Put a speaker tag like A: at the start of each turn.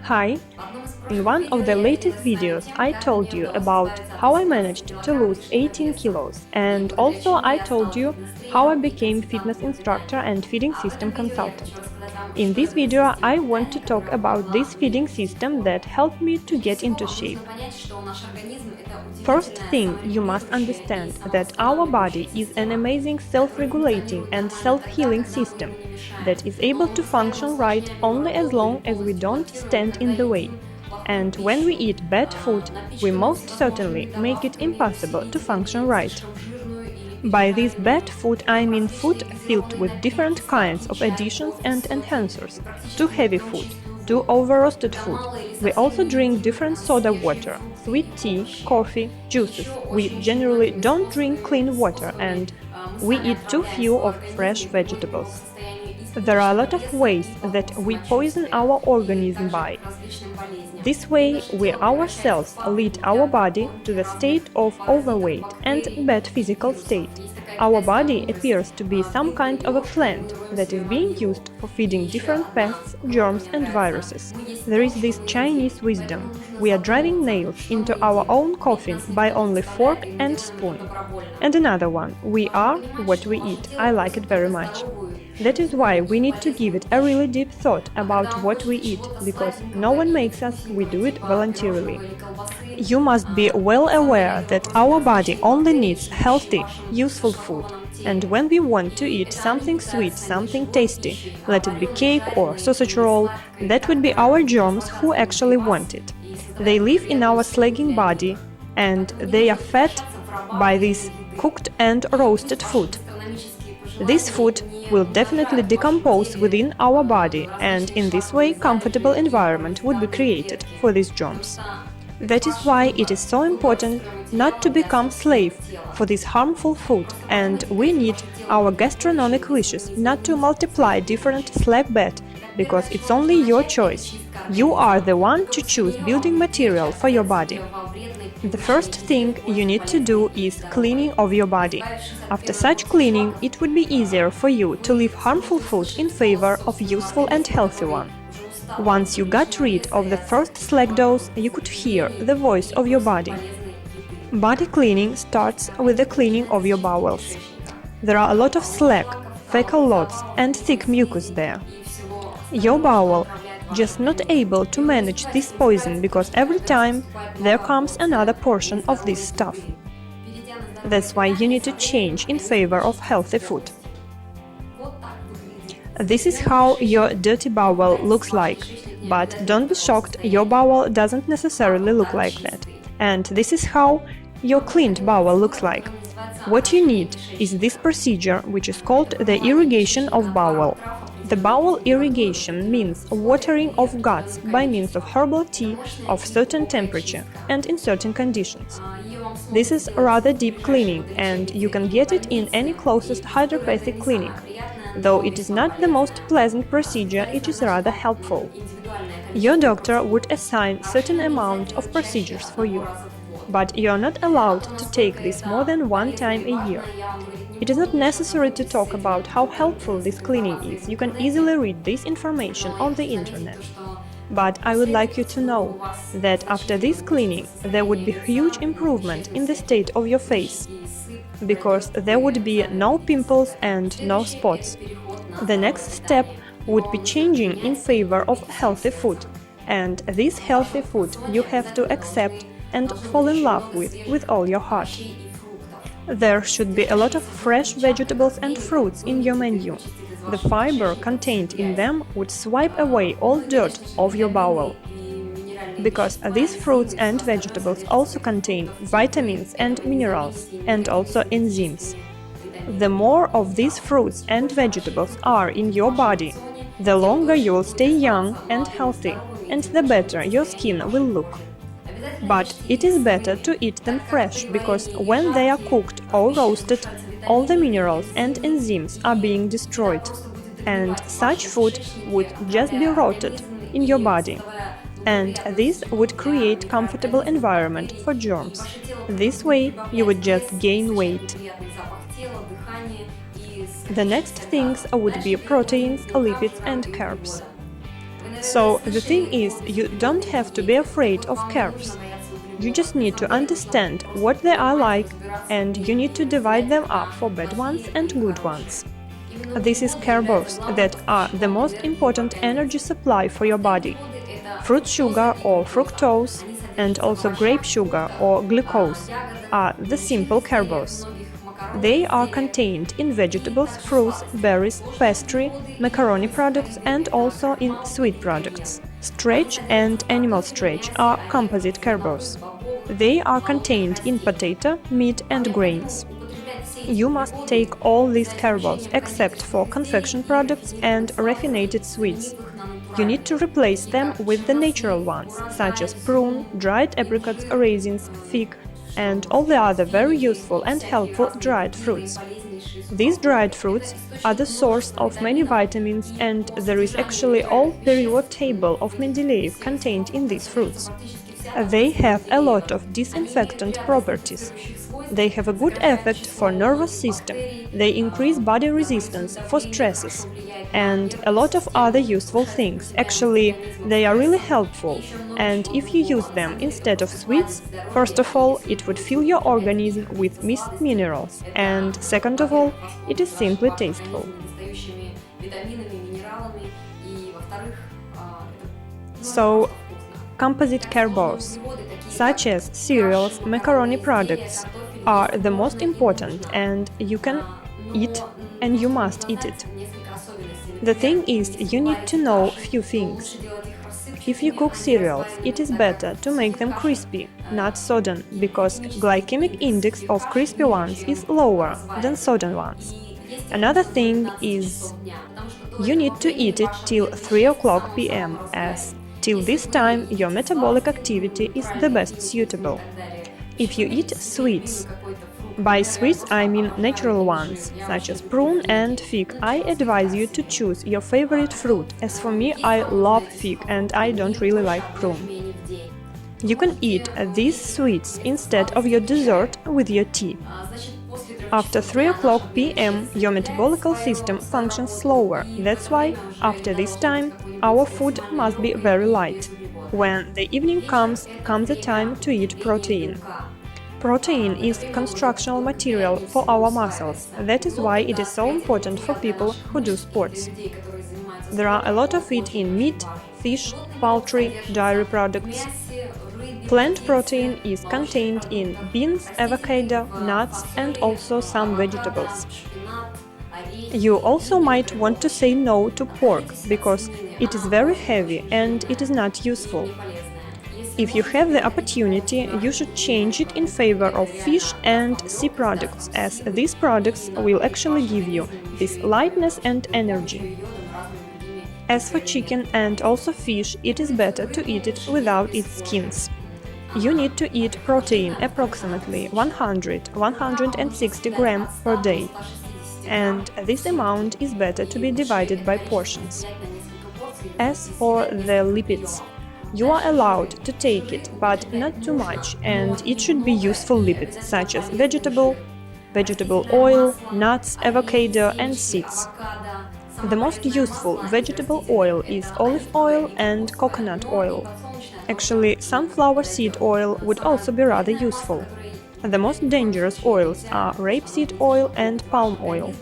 A: Hi! In one of the latest videos I told you about how I managed to lose 18 kilos, and also I told you how I became fitness instructor and feeding system consultant. In this video I want to talk about this feeding system that helped me to get into shape. First thing, you must understand that our body is an amazing self-regulating and self-healing system that is able to function right only as long as we don't stand in the way. And when we eat bad food, we most certainly make it impossible to function right. By this bad food I mean food filled with different kinds of additions and enhancers, too heavy food, too over-roasted food. We also drink different soda water, sweet tea, coffee, juices. We generally don't drink clean water and we eat too few of fresh vegetables. There are a lot of ways that we poison our organism by. This way, we ourselves lead our body to the state of overweight and bad physical state. Our body appears to be some kind of a plant that is being used for feeding different pests, germs and viruses. There is this Chinese wisdom: we are driving nails into our own coffin by only fork and spoon. And another one: we are what we eat. I like it very much. That is why we need to give it a really deep thought about what we eat, because no one makes us, we do it voluntarily. You must be well aware that our body only needs healthy, useful food. And when we want to eat something sweet, something tasty, let it be cake or sausage roll, that would be our germs who actually want it. They live in our slagging body and they are fed by this cooked and roasted food. This food will definitely decompose within our body, and in this way comfortable environment would be created for these germs. That is why it is so important not to become slave for this harmful food, and we need our gastronomic wishes not to multiply different slag bed, because it's only your choice. You are the one to choose building material for your body. The first thing you need to do is cleaning of your body. After such cleaning, it would be easier for you to leave harmful food in favor of useful and healthy one. Once you got rid of the first slag dose, you could hear the voice of your body. Body cleaning starts with the cleaning of your bowels. There are a lot of slag, fecal lots and thick mucus there. Your bowel just not able to manage this poison because every time there comes another portion of this stuff. That's why you need to change in favor of healthy food. This is how your dirty bowel looks like, but don't be shocked, your bowel doesn't necessarily look like that. And this is how your cleaned bowel looks like. What you need is this procedure, which is called the irrigation of bowel. The bowel irrigation means watering of guts by means of herbal tea of certain temperature and in certain conditions. This is rather deep cleaning, and you can get it in any closest hydropathic clinic. Though it is not the most pleasant procedure, it is rather helpful. Your doctor would assign certain amount of procedures for you, but you are not allowed to take this more than one time a year. It is not necessary to talk about how helpful this cleaning is, you can easily read this information on the internet. But I would like you to know that after this cleaning there would be huge improvement in the state of your face, because there would be no pimples and no spots. The next step would be changing in favor of healthy food, and this healthy food you have to accept and fall in love with all your heart. There should be a lot of fresh vegetables and fruits in your menu. The fiber contained in them would swipe away all dirt of your bowel. Because these fruits and vegetables also contain vitamins and minerals, and also enzymes. The more of these fruits and vegetables are in your body, the longer you will stay young and healthy, and the better your skin will look. But it is better to eat them fresh, because when they are cooked or roasted, all the minerals and enzymes are being destroyed, and such food would just be rotted in your body. And this would create comfortable environment for germs. This way you would just gain weight. The next things would be proteins, lipids and carbs. So the thing is, you don't have to be afraid of carbs. You just need to understand what they are like, and you need to divide them up for bad ones and good ones. This is carbs that are the most important energy supply for your body. Fruit sugar or fructose and also grape sugar or glucose are the simple carbs. They are contained in vegetables, fruits, berries, pastry, macaroni products and also in sweet products. Starch and animal starch are composite carbs. They are contained in potato, meat and grains. You must take all these carbs except for confection products and raffinated sweets. You need to replace them with the natural ones, such as prune, dried apricots, raisins, fig, and all the other very useful and helpful dried fruits. These dried fruits are the source of many vitamins, and there is actually all period table of Mendeleev contained in these fruits. They have a lot of disinfectant properties. They have a good effect for nervous system. They increase body resistance for stresses and a lot of other useful things. Actually, they are really helpful, and if you use them instead of sweets, first of all, it would fill your organism with missing minerals, and second of all, it is simply tasteful. So, composite carbs, such as cereals, macaroni products, are the most important, and you can eat and you must eat it. The thing is, you need to know few things. If you cook cereals, it is better to make them crispy, not sodden, because glycemic index of crispy ones is lower than sodden ones. Another thing is, you need to eat it till 3 o'clock p.m. as till this time your metabolic activity is the best suitable. If you eat sweets, by sweets I mean natural ones, such as prune and fig, I advise you to choose your favorite fruit. As for me, I love fig and I don't really like prune. You can eat these sweets instead of your dessert with your tea. After 3 o'clock p.m. your metabolic system functions slower. That's why, after this time, our food must be very light. When the evening comes the time to eat protein. Protein is constructional material for our muscles. That is why it is so important for people who do sports. There are a lot of it in meat, fish, poultry, dairy products. Plant protein is contained in beans, avocado, nuts and also some vegetables. You also might want to say no to pork, because it is very heavy and it is not useful. If you have the opportunity, you should change it in favor of fish and sea products, as these products will actually give you this lightness and energy. As for chicken and also fish, it is better to eat it without its skins. You need to eat protein approximately 100–160 grams per day, and this amount is better to be divided by portions. As for the lipids, you are allowed to take it, but not too much, and it should be useful lipids such as vegetable oil, nuts, avocado and seeds. The most useful vegetable oil is olive oil and coconut oil. Actually, sunflower seed oil would also be rather useful. The most dangerous oils are rapeseed oil and palm oil.